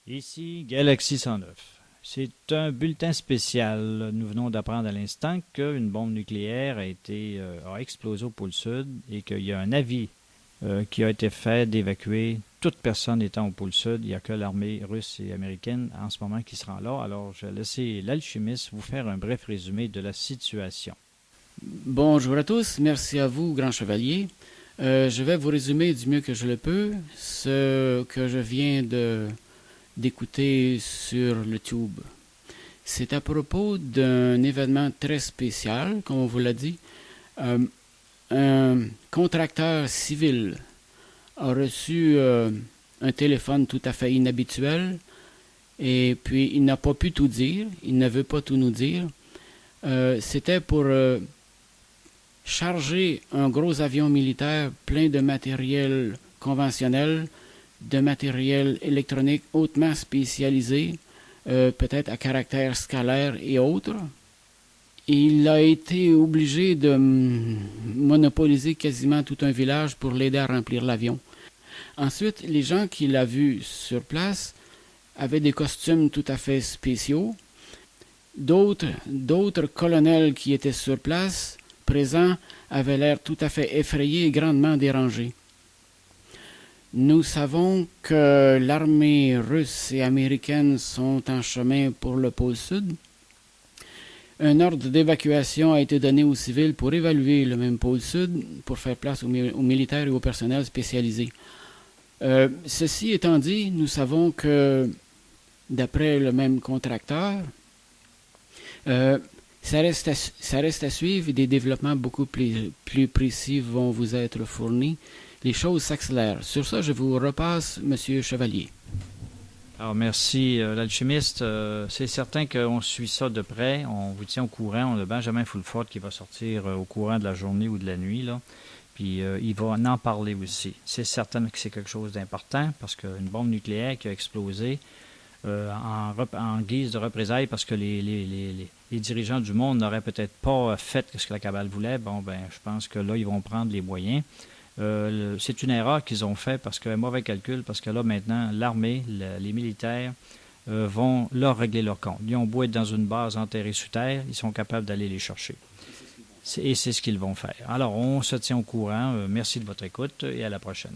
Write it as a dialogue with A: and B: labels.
A: Ici Galaxy 109. C'est un bulletin spécial. Nous venons d'apprendre à l'instant qu'une bombe nucléaire a explosé au pôle Sud et qu'il y a un avis qui a été fait d'évacuer toute personne étant au pôle Sud. Il n'y a que l'armée russe et américaine en ce moment qui se rend là. Alors, je vais laisser l'alchimiste vous faire un bref résumé de la situation.
B: Bonjour à tous, merci à vous, Grand Chevalier. Je vais vous résumer du mieux que je le peux ce que je viens d'écouter sur le tube. C'est à propos d'un événement très spécial, comme on vous l'a dit. Un contracteur civil a reçu un téléphone tout à fait inhabituel et puis il n'a pas pu tout dire, il ne veut pas tout nous dire. C'était pour charger un gros avion militaire plein de matériel conventionnel, de matériel électronique hautement spécialisé, peut-être à caractère scalaire et autres. Il a été obligé de monopoliser quasiment tout un village pour l'aider à remplir l'avion. Ensuite, les gens qu'il a vus sur place avaient des costumes tout à fait spéciaux. D'autres colonels qui étaient sur place, présents, avaient l'air tout à fait effrayés et grandement dérangés. Nous savons que l'armée russe et américaine sont en chemin pour le pôle Sud. Un ordre d'évacuation a été donné aux civils pour évaluer le même pôle Sud, pour faire place aux militaires et au personnel spécialisé. Ceci étant dit, nous savons que, d'après le même contracteur, ça reste à suivre et des développements beaucoup plus précis vont vous être fournis. Les choses s'accélèrent. Sur ça, je vous repasse, Monsieur Chevalier.
A: Alors, merci, l'alchimiste. C'est certain qu'on suit ça de près. On vous tient au courant. On a Benjamin Fulford qui va sortir au courant de la journée ou de la nuit, là. Puis, il va en parler aussi. C'est certain que c'est quelque chose d'important parce qu'une bombe nucléaire qui a explosé en guise de représailles parce que les dirigeants du monde n'auraient peut-être pas fait ce que la cabale voulait, bon, ben, je pense que là, ils vont prendre les moyens. C'est une erreur qu'ils ont fait parce qu'un mauvais calcul, parce que là, maintenant, l'armée, les militaires vont leur régler leur compte. Ils ont beau être dans une base enterrée sous terre, ils sont capables d'aller les chercher. Et c'est ce qu'ils vont faire. Alors, on se tient au courant. Merci de votre écoute et à la prochaine.